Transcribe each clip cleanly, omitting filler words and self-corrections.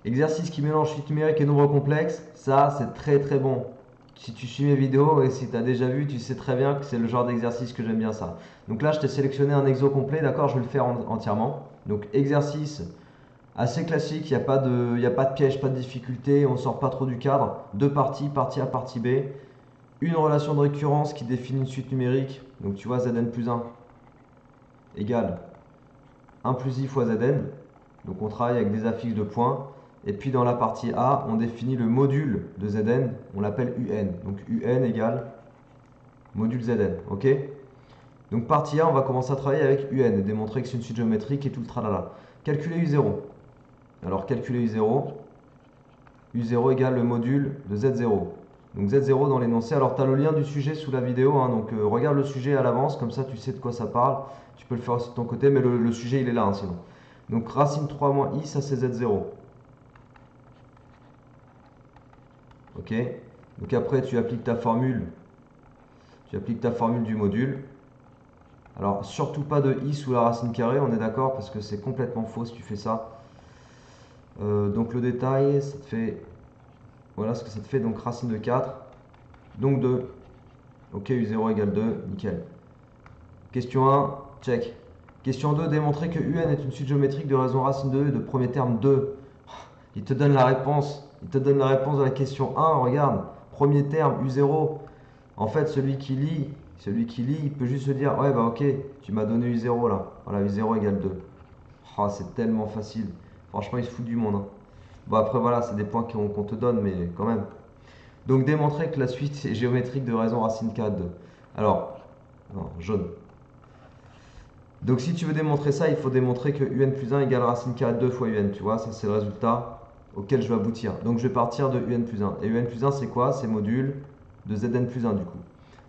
Exercice qui mélange suite numérique et nombre complexe, ça c'est très très bon. Si tu suis mes vidéos et si tu as déjà vu, tu sais très bien que c'est le genre d'exercice que j'aime bien ça. Donc là, je t'ai sélectionné un exo complet, d'accord? Je vais le faire entièrement. Donc exercice assez classique, il y a pas de piège, pas de difficulté, on ne sort pas trop du cadre. Deux parties, partie A, partie B. Une relation de récurrence qui définit une suite numérique. Donc tu vois, Zn plus 1 égale 1 plus i fois Zn. Donc on travaille avec des affixes de points. Et puis dans la partie A, on définit le module de Zn, on l'appelle Un. Donc Un égale module Zn, ok? Donc partie A, on va commencer à travailler avec Un et démontrer que c'est une suite géométrique et tout le tralala. Calculer U0. Alors calculer U0. U0 égale le module de Z0. Donc Z0 dans l'énoncé. Alors tu as le lien du sujet sous la vidéo, hein, donc regarde le sujet à l'avance, comme ça tu sais de quoi ça parle. Tu peux le faire aussi de ton côté, mais le sujet il est là, hein, sinon. Donc racine 3 moins i, ça c'est Z0. Ok. Donc après tu appliques ta formule. Tu appliques ta formule du module. Alors surtout pas de i sous la racine carrée, on est d'accord, parce que c'est complètement faux si tu fais ça. Donc le détail, ça te fait... Voilà ce que ça te fait, donc racine de 4. Donc 2. Ok, U0 égale 2, nickel. Question 1, check. Question 2, démontrer que UN est une suite géométrique de raison racine de E de premier terme 2. Il te donne la réponse. Il te donne la réponse de la question 1, regarde. Premier terme, U0. En fait, celui qui lit, il peut juste se dire, ouais, bah ok, tu m'as donné U0 là. Voilà, U0 égale 2. Oh, c'est tellement facile. Franchement, il se fout du monde, hein. Bon, après, voilà, c'est des points qu'on te donne, mais quand même. Donc, démontrer que la suite est géométrique de raison racine carrée de 2. Alors, non, jaune. Donc si tu veux démontrer ça, il faut démontrer que un plus 1 égale racine carrée de 2 fois un, tu vois, ça c'est le résultat auquel je vais aboutir. Donc je vais partir de un plus 1. Et un plus 1 c'est quoi? C'est module de Zn plus 1 du coup.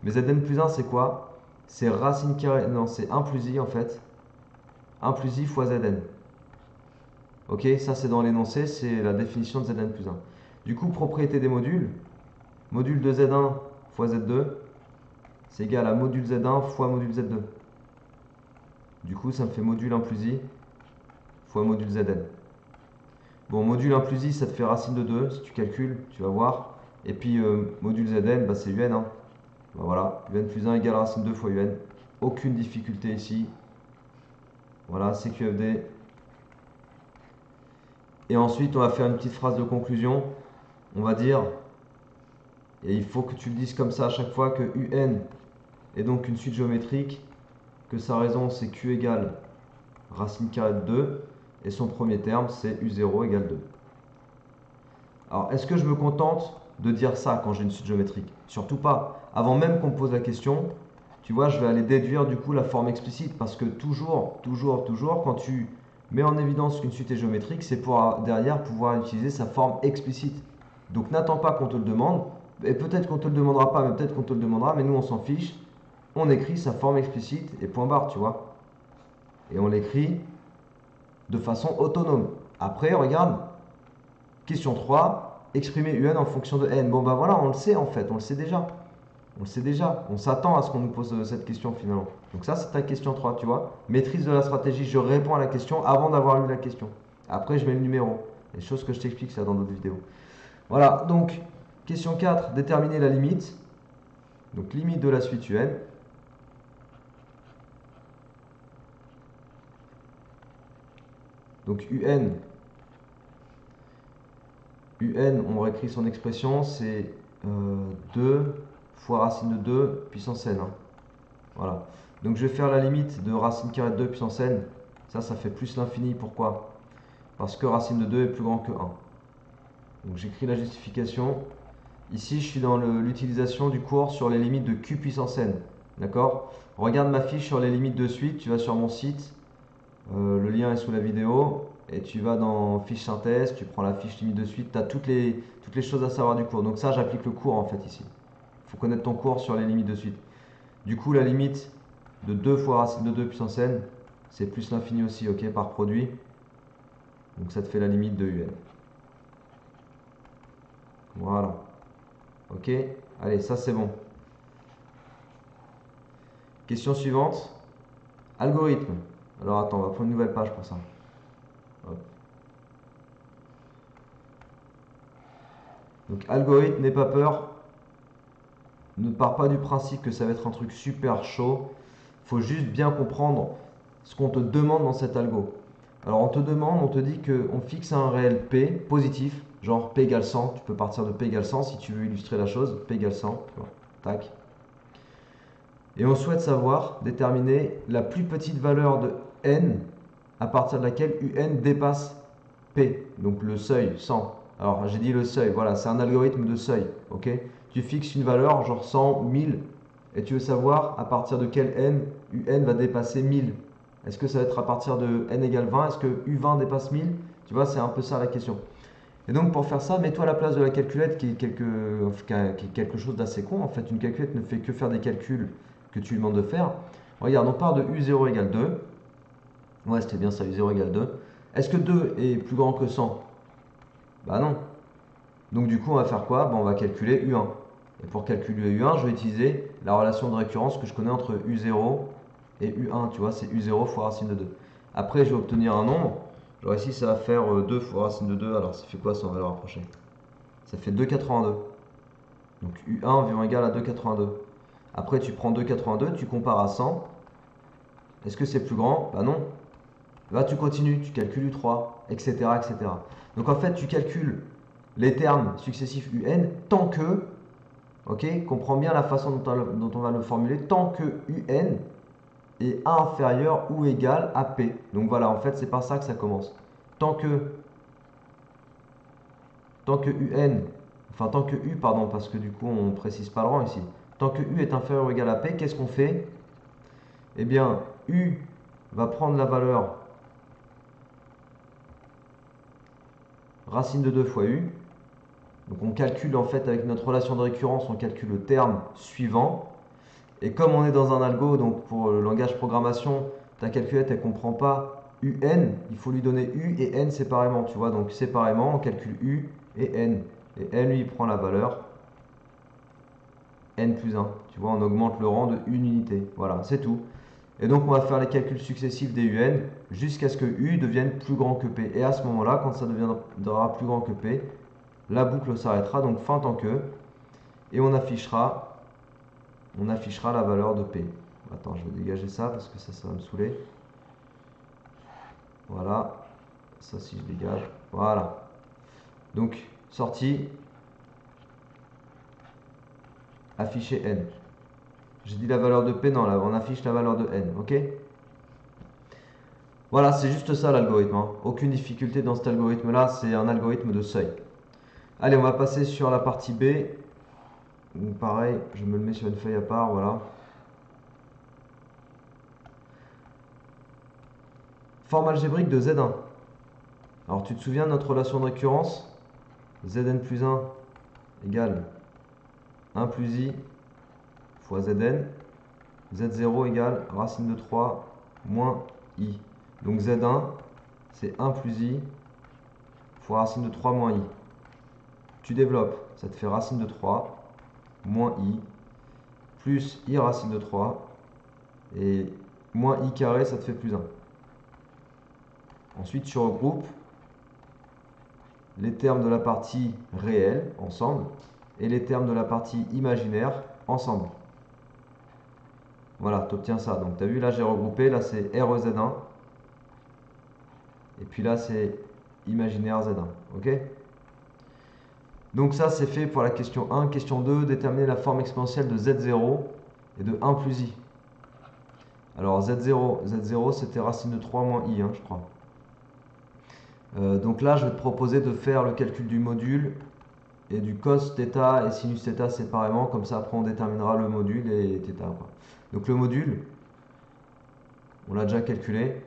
Mais Zn plus 1 c'est quoi? C'est racine carrée, non c'est 1 plus i en fait. 1 plus i fois Zn. Ok, ça c'est dans l'énoncé, c'est la définition de Zn plus 1. Du coup, propriété des modules, module de Z1 fois Z2, c'est égal à module Z1 fois module Z2. Du coup, ça me fait module 1 plus i fois module Zn. Bon, module 1 plus i, ça te fait racine de 2, si tu calcules, tu vas voir. Et puis, module Zn, bah, c'est un. Hein. Bah, voilà, un plus 1 égale racine de 2 fois un. Aucune difficulté ici. Voilà, CQFD. Et ensuite, on va faire une petite phrase de conclusion. On va dire, et il faut que tu le dises comme ça à chaque fois, que un est donc une suite géométrique, que sa raison c'est q égale racine carrée de 2, et son premier terme c'est u0 égale 2. Alors, est-ce que je me contente de dire ça quand j'ai une suite géométrique? Surtout pas. Avant même qu'on me pose la question, tu vois, je vais aller déduire du coup la forme explicite parce que toujours, quand tu mets en évidence qu'une suite est géométrique, c'est pour derrière pouvoir utiliser sa forme explicite. Donc n'attends pas qu'on te le demande, et peut-être qu'on te le demandera pas, mais peut-être qu'on te le demandera, mais nous on s'en fiche. On écrit sa forme explicite et point barre, tu vois. Et on l'écrit de façon autonome. Après, regarde, question 3, exprimer un en fonction de n. Bon bah voilà, on le sait en fait, on le sait déjà. On le sait déjà. On s'attend à ce qu'on nous pose cette question finalement. Donc ça c'est ta question 3, tu vois. Maîtrise de la stratégie, je réponds à la question avant d'avoir lu la question. Après je mets le numéro. Les choses que je t'explique ça dans d'autres vidéos. Voilà, donc question 4, déterminer la limite. Donc limite de la suite un. Donc on réécrit son expression, c'est 2 fois racine de 2 puissance n. Hein. Voilà. Donc je vais faire la limite de racine carrée de 2 puissance n. Ça fait plus l'infini. Pourquoi? Parce que racine de 2 est plus grand que 1. Donc j'écris la justification. Ici, je suis dans l'utilisation du cours sur les limites de q puissance n. D'accord? Regarde ma fiche sur les limites de suite. Tu vas sur mon site. Le lien est sous la vidéo. Et tu vas dans fiche synthèse. Tu prends la fiche limite de suite. Tu as toutes les choses à savoir du cours. Donc ça, j'applique le cours en fait ici. Il faut connaître ton cours sur les limites de suite. Du coup, la limite de 2 fois racine de 2 puissance n, c'est plus l'infini aussi, ok, par produit. Donc ça te fait la limite de un. Voilà. Ok. Allez, ça c'est bon. Question suivante. Algorithme. Alors attends, on va prendre une nouvelle page pour ça. Hop. Donc algorithme, n'aie pas peur. Ne pars pas du principe que ça va être un truc super chaud. Il faut juste bien comprendre ce qu'on te demande dans cet algo. Alors on te demande, on te dit qu'on fixe un réel P positif, genre P égale 100. Tu peux partir de P égale 100 si tu veux illustrer la chose. P égale 100, tac. Et on souhaite savoir déterminer la plus petite valeur de n à partir de laquelle un dépasse P, donc le seuil 100. Alors j'ai dit le seuil, voilà, c'est un algorithme de seuil, ok? Tu fixes une valeur, genre 100, 1000, et tu veux savoir à partir de quel n un va dépasser 1000. Est-ce que ça va être à partir de n égale 20? Est-ce que u20 dépasse 1000? Tu vois, c'est un peu ça la question. Et donc pour faire ça, mets-toi à la place de la calculette qui est quelque chose d'assez con. En fait, une calculette ne fait que faire des calculs que tu lui demandes de faire. Regarde, on part de u0 égale 2. Ouais, c'était bien ça, u0 égale 2. Est-ce que 2 est plus grand que 100? Bah non. Donc du coup, on va faire quoi? Bah, on va calculer u1. Et pour calculer u1, je vais utiliser la relation de récurrence que je connais entre u0 et u1. Tu vois, c'est u0 fois racine de 2. Après, je vais obtenir un nombre. Alors ici, ça va faire 2 fois racine de 2. Alors ça fait quoi sans valeur approchée? Ça fait 2,82. Donc u1 environ égal à 2,82. Après, tu prends 2,82, tu compares à 100. Est-ce que c'est plus grand? Bah non. Là, tu continues, tu calcules u3, etc., etc. Donc en fait, tu calcules les termes successifs un tant que, ok, comprends bien la façon dont on va le formuler, tant que un est inférieur ou égal à p. Donc voilà, en fait, c'est par ça que ça commence. Tant que un, enfin tant que u, pardon, parce que du coup, on ne précise pas le rang ici. Tant que u est inférieur ou égal à p, qu'est-ce qu'on fait? Eh bien, u va prendre la valeur racine de 2 fois u. Donc on calcule en fait avec notre relation de récurrence, on calcule le terme suivant. Et comme on est dans un algo, donc pour le langage programmation, ta calculette elle comprend pas un, il faut lui donner u et n séparément, tu vois. Donc séparément, on calcule u et n. Et n lui il prend la valeur n plus 1. Tu vois, on augmente le rang de une unité. Voilà, c'est tout. Et donc on va faire les calculs successifs des un jusqu'à ce que u devienne plus grand que p. Et à ce moment-là, quand ça deviendra plus grand que p, la boucle s'arrêtera, donc fin tant que, et on affichera la valeur de P. Attends, je vais dégager ça parce que ça va me saouler. Voilà, ça si je dégage, voilà. Donc, sortie, afficher N. J'ai dit la valeur de P, non, là, on affiche la valeur de N, ok? Voilà, c'est juste ça l'algorithme, hein. Aucune difficulté dans cet algorithme-là, c'est un algorithme de seuil. Allez, on va passer sur la partie B. Donc, pareil, je me le mets sur une feuille à part, voilà. Forme algébrique de Z1. Alors tu te souviens de notre relation de récurrence? Zn plus 1 égale 1 plus i fois Zn. Z0 égale racine de 3 moins i. Donc Z1, c'est 1 plus i fois racine de 3 moins i. Tu développes, ça te fait racine de 3 moins i plus i racine de 3 et moins i carré, ça te fait plus 1. Ensuite, tu regroupes les termes de la partie réelle ensemble et les termes de la partie imaginaire ensemble. Voilà, tu obtiens ça. Donc tu as vu, là j'ai regroupé, là c'est REZ1. Et puis là c'est imaginaire Z1. Ok? Donc ça c'est fait pour la question 1. Question 2, déterminer la forme exponentielle de Z0 et de 1 plus i. Alors Z0 c'était racine de 3 moins i, hein, je crois. Donc là je vais te proposer de faire le calcul du module et du cos θ et sinus θ séparément. Comme ça après on déterminera le module et θ. Quoi. Donc le module, on l'a déjà calculé.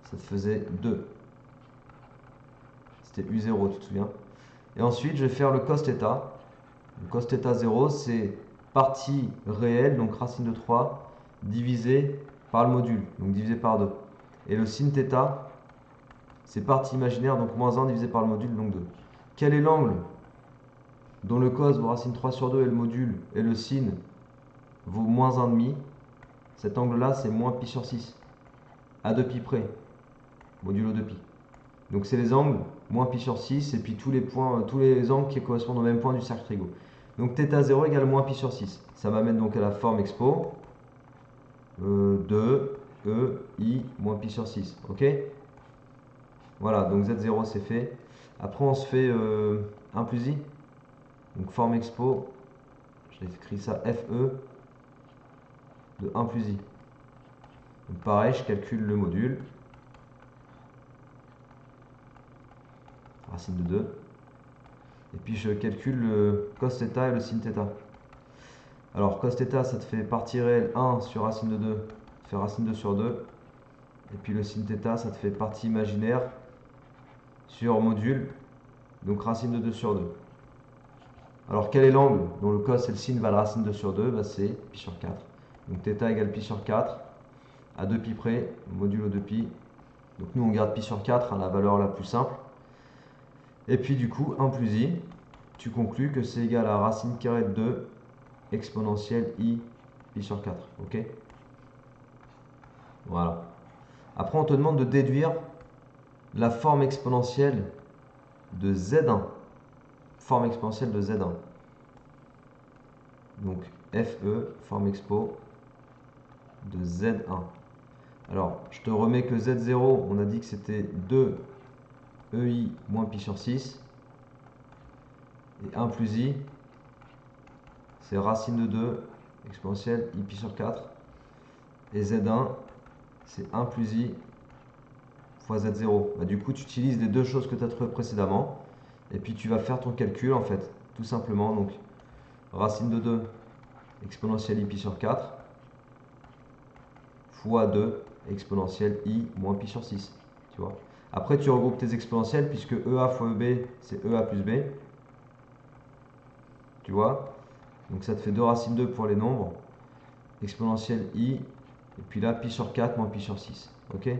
Ça te faisait 2. C'était U0, tu te souviens? Et ensuite, je vais faire le cos θ. Le cos θ 0, c'est partie réelle, donc racine de 3, divisé par le module, donc divisé par 2. Et le sin θ, c'est partie imaginaire, donc moins 1 divisé par le module, donc 2. Quel est l'angle dont le cos vaut racine 3 sur 2 et le module et le sin vaut moins 1,5? Cet angle-là, c'est moins pi sur 6, à 2 pi près, modulo 2 pi. Donc c'est les angles moins pi sur 6 et puis tous les points, tous les angles qui correspondent au même point du cercle trigo. Donc θ0 égale moins pi sur 6. Ça m'amène donc à la forme expo de EI moins pi sur 6. Ok? Voilà, donc Z0 c'est fait. Après on se fait 1 plus I. Donc forme expo, j'ai écrit ça FE de 1 plus I. Donc pareil, je calcule le module. Racine de 2. Et puis je calcule le cos θ et le sin θ. Alors cos θ, ça te fait partie réelle 1 sur racine de 2, ça te fait racine 2 sur 2. Et puis le sin θ, ça te fait partie imaginaire sur module, donc racine de 2 sur 2. Alors quel est l'angle dont le cos et le sin valent racine 2 sur 2? Bah, c'est pi sur 4. Donc θ égale pi sur 4, à 2 pi près, modulo 2 pi. Donc nous on garde pi sur 4, hein, la valeur la plus simple. Et puis du coup, 1 plus i, tu conclus que c'est égal à racine carrée de 2 exponentielle i pi sur 4. Ok? Voilà. Après, on te demande de déduire la forme exponentielle de Z1. Forme exponentielle de Z1. Donc, FE, forme expo de Z1. Alors, je te remets que Z0, on a dit que c'était 2 EI moins pi sur 6. Et 1 plus I, c'est racine de 2 exponentielle i pi sur 4. Et Z1, c'est 1 plus I fois Z0. Bah, du coup, tu utilises les deux choses que tu as trouvées précédemment. Et puis, tu vas faire ton calcul, en fait, tout simplement. Donc, racine de 2 exponentielle i pi sur 4 fois 2 exponentielle i moins pi sur 6. Tu vois. Après, tu regroupes tes exponentielles puisque EA fois EB, c'est EA plus B. Tu vois. Donc, ça te fait 2 racines 2 pour les nombres. Exponentielle i. Et puis là, pi sur 4 moins pi sur 6. Ok.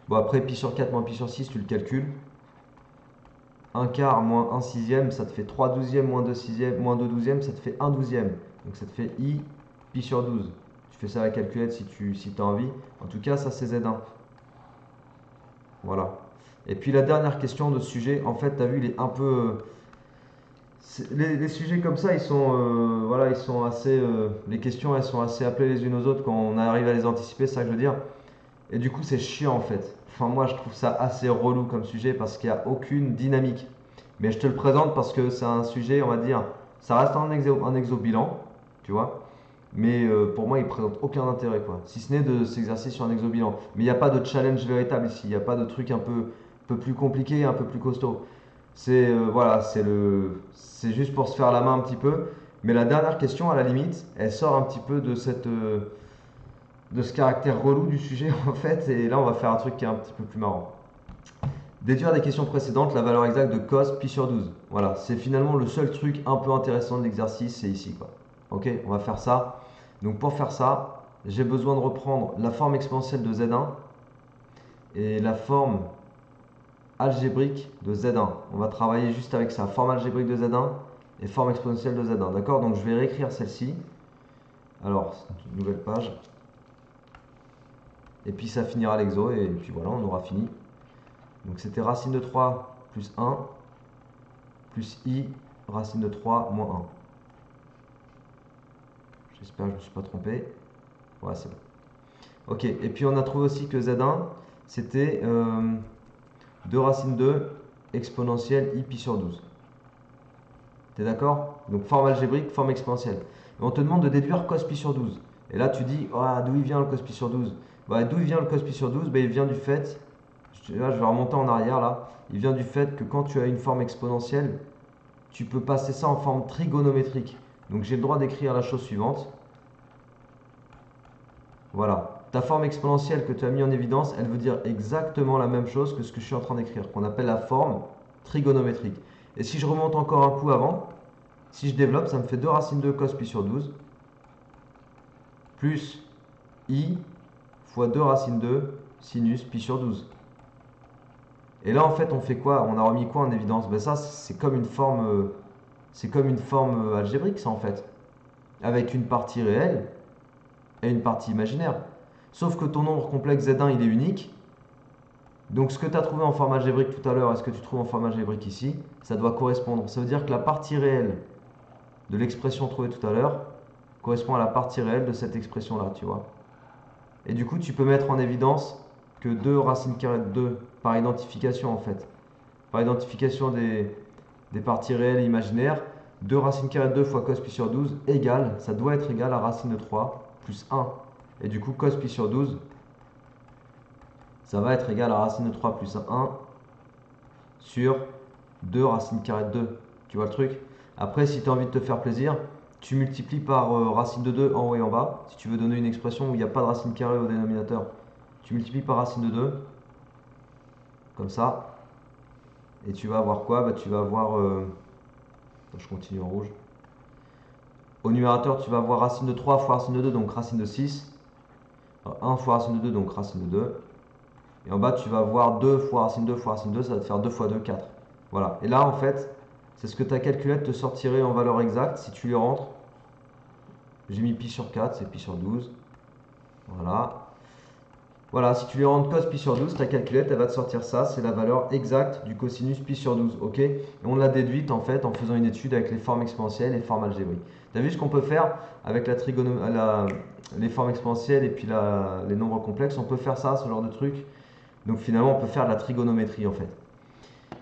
Bon, après, pi sur 4 moins pi sur 6, tu le calcules. 1 quart moins 1 sixième, ça te fait 3 douzièmes moins 2 sixièmes, moins 2 douzièmes, ça te fait 1 douzième. Donc ça te fait i pi sur 12. Tu fais ça à la calculette si tu as envie. En tout cas, ça c'est Z1. Voilà. Et puis la dernière question de ce sujet, en fait, tu as vu, il est un peu... les sujets comme ça, ils sont, voilà, ils sont assez... les questions, elles sont assez appelées les unes aux autres quand on arrive à les anticiper, c'est ça que je veux dire. Et du coup, c'est chiant en fait. Enfin, moi, je trouve ça assez relou comme sujet parce qu'il n'y a aucune dynamique. Mais je te le présente parce que c'est un sujet, on va dire, ça reste un exobilan, tu vois. Mais pour moi, il présente aucun intérêt, quoi. Si ce n'est de s'exercer sur un exobilan. Mais il n'y a pas de challenge véritable ici. Il n'y a pas de truc un peu plus compliqué, un peu plus costaud. C'est voilà, c'est juste pour se faire la main un petit peu. Mais la dernière question, à la limite, elle sort un petit peu de de ce caractère relou du sujet en fait, et là on va faire un truc qui est un petit peu plus marrant. Déduire des questions précédentes la valeur exacte de cos pi sur 12. Voilà, c'est finalement le seul truc un peu intéressant de l'exercice, c'est ici quoi. Ok, on va faire ça. Donc pour faire ça, j'ai besoin de reprendre la forme exponentielle de Z1 et la forme algébrique de Z1. On va travailler juste avec ça, forme algébrique de Z1 et forme exponentielle de Z1. D'accord, donc je vais réécrire celle-ci. Alors, une nouvelle page. Et puis ça finira l'exo et puis voilà, on aura fini. Donc c'était racine de 3 plus 1 plus i racine de 3 moins 1. J'espère que je ne me suis pas trompé. Ouais, c'est bon. Ok, et puis on a trouvé aussi que Z1, c'était 2 racine 2 exponentielle i pi sur 12. T'es d'accord? Donc forme algébrique, forme exponentielle. Et on te demande de déduire cos pi sur 12. Et là tu dis, oh, d'où il vient le cos pi sur 12? Bah, d'où il vient le cos pi sur 12? Bah, il vient du fait, là je vais remonter en arrière là, il vient du fait que quand tu as une forme exponentielle, tu peux passer ça en forme trigonométrique. Donc j'ai le droit d'écrire la chose suivante. Voilà. Ta forme exponentielle que tu as mis en évidence, elle veut dire exactement la même chose que ce que je suis en train d'écrire, qu'on appelle la forme trigonométrique. Et si je remonte encore un coup avant, si je développe, ça me fait 2 racines de cos pi sur 12, plus i fois 2 racines de sinus pi sur 12. Et là, en fait, on fait quoi? On a remis quoi en évidence? Ben ça, c'est comme une forme, algébrique, ça, en fait. Avec une partie réelle et une partie imaginaire. Sauf que ton nombre complexe Z1, il est unique. Donc ce que tu as trouvé en forme algébrique tout à l'heure et ce que tu trouves en forme algébrique ici, ça doit correspondre. Ça veut dire que la partie réelle de l'expression trouvée tout à l'heure correspond à la partie réelle de cette expression-là, tu vois. Et du coup, tu peux mettre en évidence que 2 racines carrées de 2, par identification en fait, par identification des parties réelles et imaginaires, 2 racines carrées de 2 fois cos pi sur 12 égale, ça doit être égal à racine de 3 plus 1. Et du coup, cos pi sur 12, ça va être égal à racine de 3 plus 1 sur 2 racines carrées de 2. Tu vois le truc? Après, si tu as envie de te faire plaisir, tu multiplies par racine de 2 en haut et en bas. Si tu veux donner une expression où il n'y a pas de racine carrée au dénominateur, tu multiplies par racine de 2, comme ça. Et tu vas avoir quoi? Bah, tu vas avoir... je continue en rouge. Au numérateur, tu vas avoir racine de 3 fois racine de 2, donc racine de 6. 1 fois racine de 2, donc racine de 2. Et en bas, tu vas avoir 2 fois racine de 2 fois racine de 2, ça va te faire 2 fois 2, 4. Voilà. Et là, en fait, c'est ce que ta calculette te sortirait en valeur exacte si tu les rentres. J'ai mis pi sur 4, c'est pi sur 12. Voilà. Voilà, si tu les rentres cos pi sur 12, ta calculette, elle va te sortir ça. C'est la valeur exacte du cosinus pi sur 12. Ok? Et on l'a déduite, en fait, en faisant une étude avec les formes exponentielles et formes algébriques. Tu as vu ce qu'on peut faire avec les formes exponentielles et puis les nombres complexes? On peut faire ça, ce genre de truc. Donc finalement, on peut faire de la trigonométrie, en fait.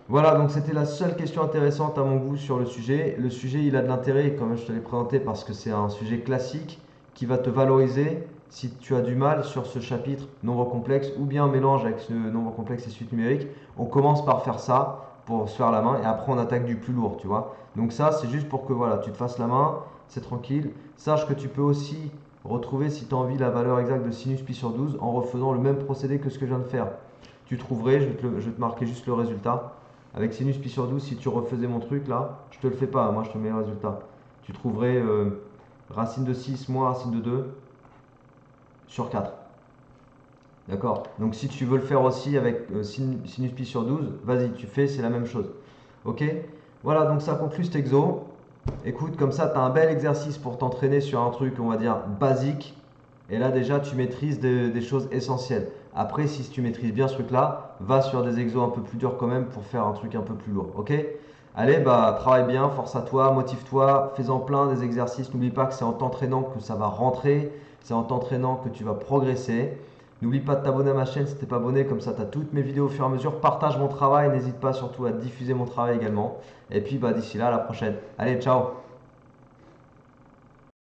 Voilà, donc c'était la seule question intéressante à mon goût sur le sujet. Le sujet, il a de l'intérêt, comme je te l'ai présenté, parce que c'est un sujet classique qui va te valoriser si tu as du mal sur ce chapitre nombre complexe ou bien mélange avec ce nombre complexe et suite numérique. On commence par faire ça pour se faire la main et après on attaque du plus lourd, tu vois. Donc ça, c'est juste pour que voilà, tu te fasses la main, c'est tranquille. Sache que tu peux aussi retrouver, si tu as envie, la valeur exacte de sinus pi sur 12 en refaisant le même procédé que ce que je viens de faire. Tu trouverais, je vais te marquer juste le résultat. Avec sinus pi sur 12, si tu refaisais mon truc là, je te le fais pas, moi je te mets le résultat. Tu trouverais racine de 6 moins racine de 2 sur 4. D'accord? Donc si tu veux le faire aussi avec sinus pi sur 12, vas-y, tu fais, c'est la même chose. Ok? Voilà, donc ça conclut cet exo. Écoute, comme ça, tu as un bel exercice pour t'entraîner sur un truc, on va dire, basique. Et là, déjà, tu maîtrises des choses essentielles. Après, si tu maîtrises bien ce truc-là, va sur des exos un peu plus durs quand même pour faire un truc un peu plus lourd. Ok? Allez, bah, travaille bien, force à toi, motive-toi, fais-en plein des exercices. N'oublie pas que c'est en t'entraînant que ça va rentrer. C'est en t'entraînant que tu vas progresser. N'oublie pas de t'abonner à ma chaîne si tu n'es pas abonné, comme ça tu as toutes mes vidéos au fur et à mesure. Partage mon travail, n'hésite pas surtout à diffuser mon travail également. Et puis bah, d'ici là, à la prochaine. Allez, ciao!